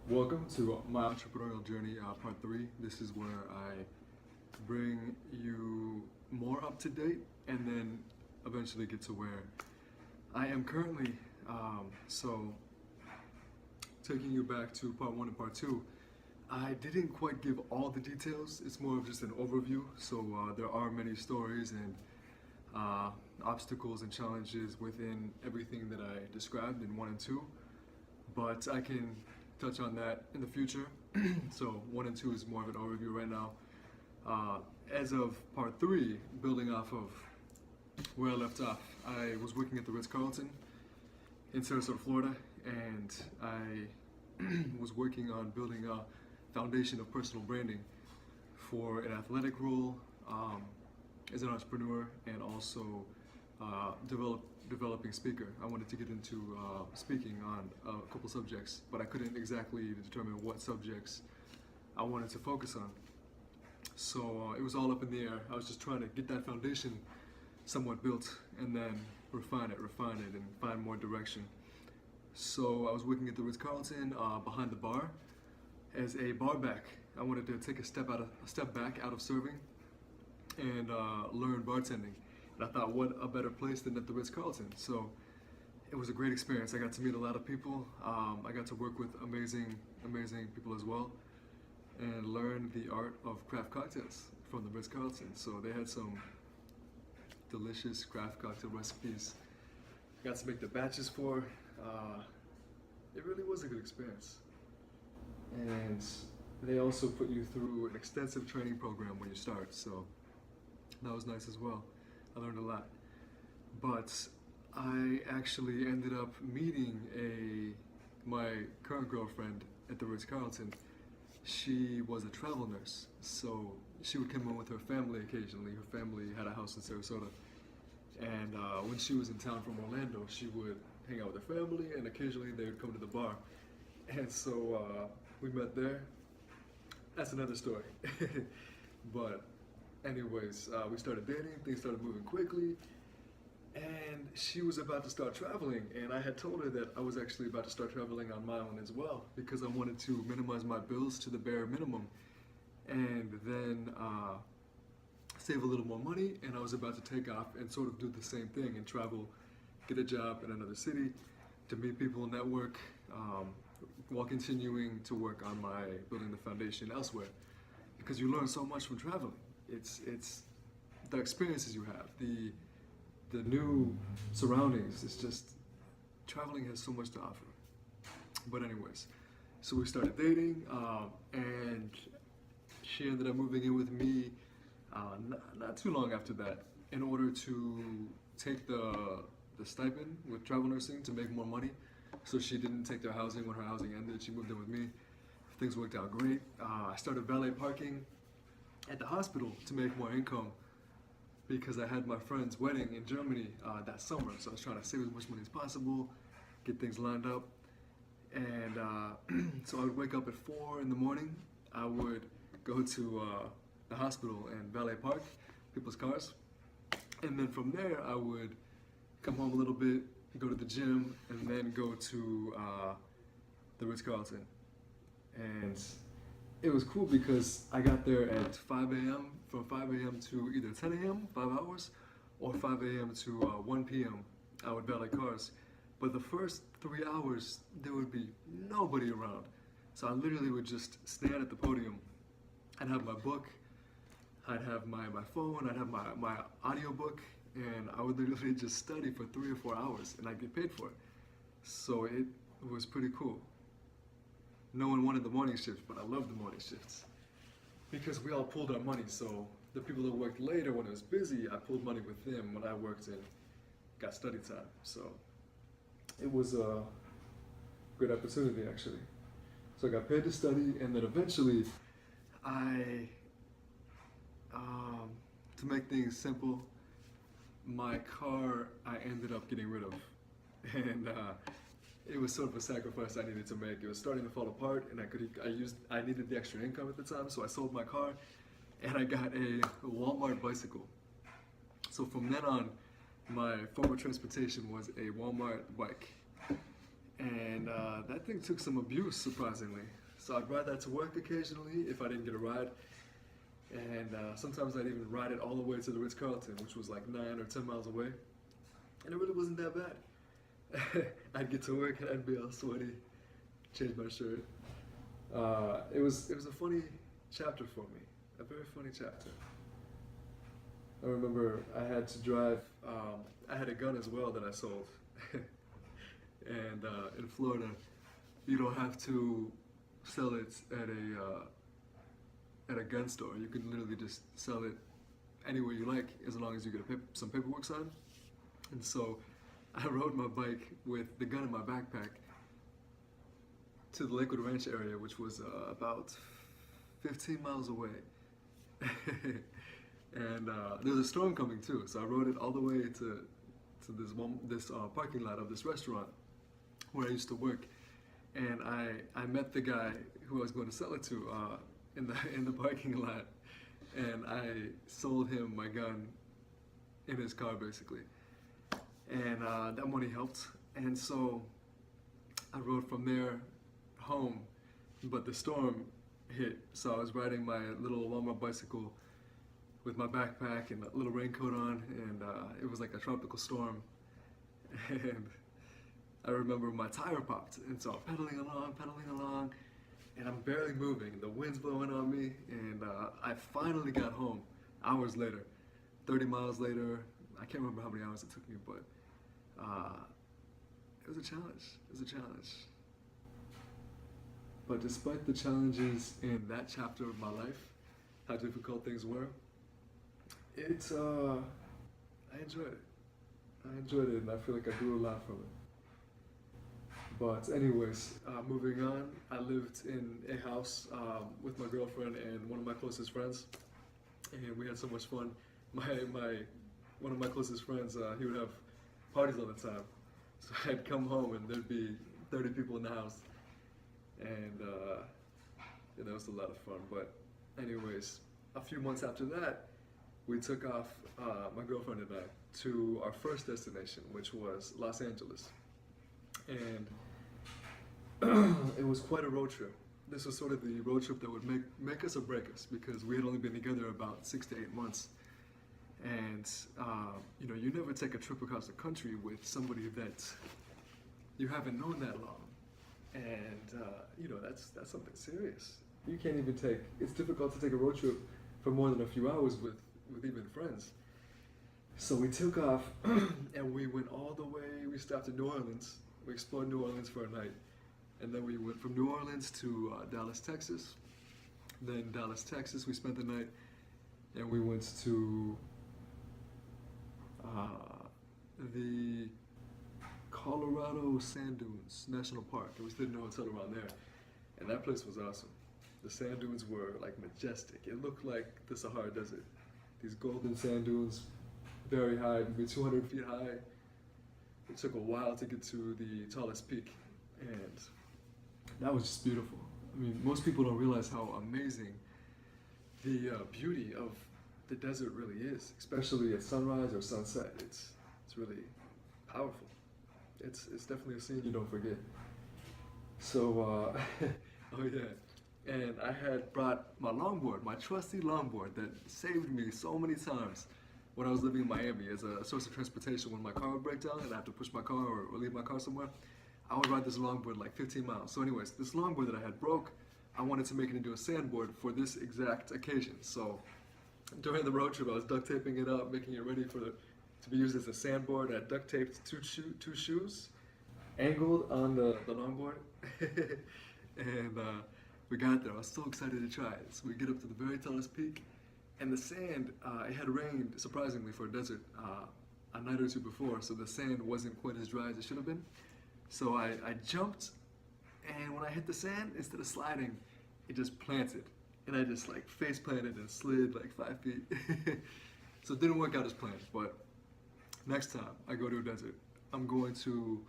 Welcome to my entrepreneurial journey, part three. This is where I bring you more up to date and then eventually get to where I am currently. So, taking you back to part one and part two, I didn't quite give all the details. It's more of just an overview. So, there are many stories and obstacles and challenges within everything that I described in one and two, but I can touch on that in the future. So one and two is more of an overview right now. As of part three, building off of where I left off, I was working at the Ritz-Carlton in Sarasota, Florida, and I was working on building a foundation of personal branding for an athletic role, as an entrepreneur, and also developing speaker. I wanted to get into speaking on a couple subjects, but I couldn't exactly determine what subjects I wanted to focus on. So it was all up in the air. I was just trying to get that foundation somewhat built and then refine it, and find more direction. So I was working at the Ritz-Carlton behind the bar as a bar back. I wanted to take a step back out of serving and learn bartending. And I thought, what a better place than at the Ritz-Carlton. So it was a great experience. I got to meet a lot of people. I got to work with amazing people as well, and learn the art of craft cocktails from the Ritz-Carlton. So they had some delicious craft cocktail recipes. I got to make the batches for. It really was a good experience. And they also put you through an extensive training program when you start. So that was nice as well. I learned a lot. But I actually ended up meeting my current girlfriend at the Ritz-Carlton. She was a travel nurse, so she would come in with her family occasionally. Her family had a house in Sarasota. And when she was in town from Orlando, she would hang out with her family, and occasionally they would come to the bar. And so we met there. That's another story. But anyways, we started dating, things started moving quickly, and she was about to start traveling, and I had told her that I was actually about to start traveling on my own as well, because I wanted to minimize my bills to the bare minimum, and then save a little more money, and I was about to take off and sort of do the same thing and travel, get a job in another city, to meet people, network, while continuing to work on my building the foundation elsewhere, because you learn so much from traveling. It's the experiences you have, the new surroundings. It's just, traveling has so much to offer. But anyways, so we started dating, and she ended up moving in with me not too long after that, in order to take the stipend with travel nursing to make more money. So she didn't take their housing when her housing ended. She moved in with me. Things worked out great. I started valet parking at the hospital to make more income, because I had my friend's wedding in Germany that summer. So I was trying to save as much money as possible, get things lined up. And so I would wake up at 4 in the morning. I would go to the hospital and valet park people's cars. And then from there, I would come home a little bit, go to the gym, and then go to the Ritz-Carlton. And it was cool because I got there at 5 a.m., from 5 a.m. to either 10 a.m., 5 hours, or 5 a.m. to 1 p.m. I would valet cars. But the first 3 hours, there would be nobody around. So I literally would just stand at the podium. I'd have my book, I'd have my phone, I'd have my audiobook, and I would literally just study for 3 or 4 hours, and I'd get paid for it. So it was pretty cool. No one wanted the morning shifts, but I loved the morning shifts, because we all pulled our money. So the people that worked later when it was busy, I pulled money with them when I worked and got study time. So it was a great opportunity, actually. So I got paid to study, and then eventually to make things simple, my car I ended up getting rid of. And it was sort of a sacrifice I needed to make. It was starting to fall apart, and I needed the extra income at the time, so I sold my car, and I got a Walmart bicycle. So from then on, my form of transportation was a Walmart bike. and that thing took some abuse, surprisingly. So I'd ride that to work occasionally if I didn't get a ride, and sometimes I'd even ride it all the way to the Ritz-Carlton, which was like 9 or 10 miles away, and it really wasn't that bad. I'd get to work and I'd be all sweaty, change my shirt. It was a funny chapter for me, a very funny chapter. I remember I had to drive. I had a gun as well that I sold, and in Florida, you don't have to sell it at a gun store. You can literally just sell it anywhere you like, as long as you get some paperwork signed. And so, I rode my bike with the gun in my backpack to the Lakewood Ranch area, which was about 15 miles away. And there was a storm coming too, so I rode it all the way to this parking lot of this restaurant where I used to work, and I met the guy who I was going to sell it to in the parking lot, and I sold him my gun in his car basically, and that money helped, and so I rode from there home, but the storm hit, so I was riding my little Walmart bicycle with my backpack and a little raincoat on, and it was like a tropical storm, and I remember my tire popped, and so I'm pedaling along, and I'm barely moving, the wind's blowing on me, and I finally got home, hours later, 30 miles later. I can't remember how many hours it took me, but it was a challenge. But despite the challenges in that chapter of my life, how difficult things were, I enjoyed it, and I feel like I grew a lot from it. But anyways, moving on, I lived in a house with my girlfriend and one of my closest friends, and we had so much fun. One of my closest friends, he would have parties all the time, so I'd come home and there'd be 30 people in the house, and that was a lot of fun. But anyways, a few months after that, we took off, my girlfriend and I, to our first destination, which was Los Angeles. And it was quite a road trip. This was sort of the road trip that would make us or break us, because we had only been together about 6 to 8 months. And you never take a trip across the country with somebody that you haven't known that long. And that's something serious. You can't even it's difficult to take a road trip for more than a few hours with even friends. So we took off and we went all the way. We stopped in New Orleans. We explored New Orleans for a night, and then we went from New Orleans to Dallas, Texas. Then Dallas, Texas, we spent the night, and we went to the Colorado Sand Dunes National Park, and we stayed in a hotel around there, and that place was awesome. The sand dunes were like majestic. It looked like the Sahara Desert. These golden sand dunes, very high, maybe 200 feet high. It took a while to get to the tallest peak, and that was just beautiful. I mean, most people don't realize how amazing the beauty of the desert really is, especially at sunrise or sunset. It's really powerful. It's definitely a scene you don't forget. So, oh yeah, and I had brought my longboard, my trusty longboard that saved me so many times when I was living in Miami as a source of transportation. When my car would break down and I have to push my car or leave my car somewhere, I would ride this longboard like 15 miles. So anyways, this longboard that I had broke, I wanted to make it into a sandboard for this exact occasion. So during the road trip, I was duct taping it up, making it ready to be used as a sandboard. I duct taped two shoes, angled on the longboard, and we got there. I was so excited to try it. So we get up to the very tallest peak, and the sand, it had rained, surprisingly, for a desert a night or two before, so the sand wasn't quite as dry as it should have been. So I jumped, and when I hit the sand, instead of sliding, it just planted. And I just like face planted and slid like 5 feet. So it didn't work out as planned, but next time I go to a desert, I'm going to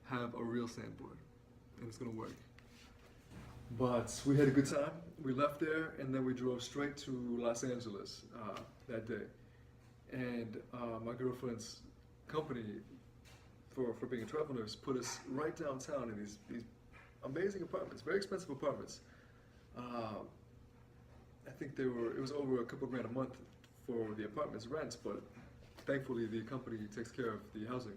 have a real sandboard, and it's gonna work. But we had a good time. We left there, and then we drove straight to Los Angeles that day. And my girlfriend's company, for being a travel nurse, put us right downtown in these amazing apartments, very expensive apartments. I think it was over a couple grand a month for the apartments rent, but thankfully the company takes care of the housing.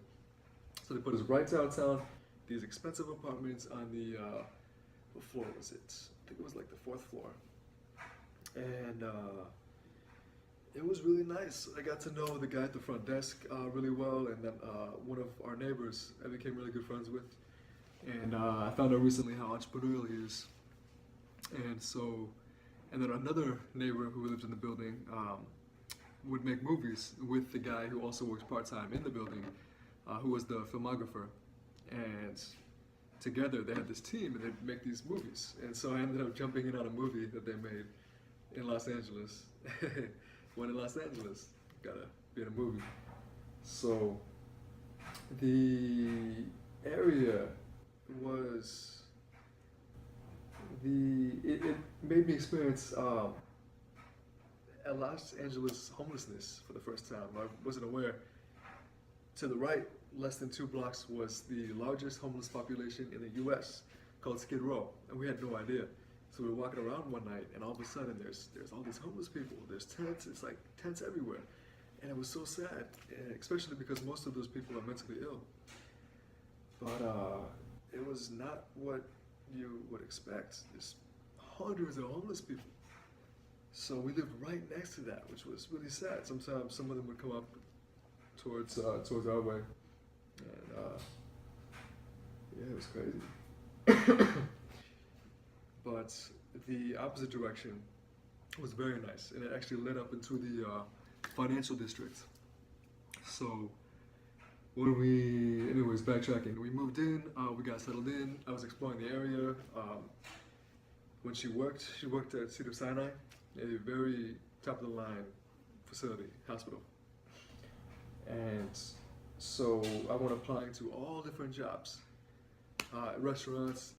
So they put us right downtown, these expensive apartments on the, what floor was it? I think it was like the 4th floor. And it was really nice. I got to know the guy at the front desk really well, and then one of our neighbors I became really good friends with. And I found out recently how entrepreneurial he is. And then another neighbor who lives in the building would make movies with the guy who also works part-time in the building, who was the filmographer. And together they had this team and they'd make these movies. And so I ended up jumping in on a movie that they made in Los Angeles. When in Los Angeles, gotta be in a movie. So the area was it made me experience Los Angeles homelessness for the first time. I wasn't aware. To the right, less than 2 blocks, was the largest homeless population in the U.S. called Skid Row, and we had no idea. So we were walking around one night, and all of a sudden, there's all these homeless people. There's tents. It's like tents everywhere, and it was so sad, especially because most of those people are mentally ill. But it was not what you would expect. There's hundreds of homeless people. So we lived right next to that, which was really sad. Sometimes some of them would come up towards our way, and yeah, it was crazy. But the opposite direction was very nice, and it actually led up into the financial district. So anyways, backtracking, we moved in, we got settled in. I was exploring the area. When she worked at Cedars-Sinai, a very top of the line facility, hospital. And so I went applying to all different jobs, restaurants,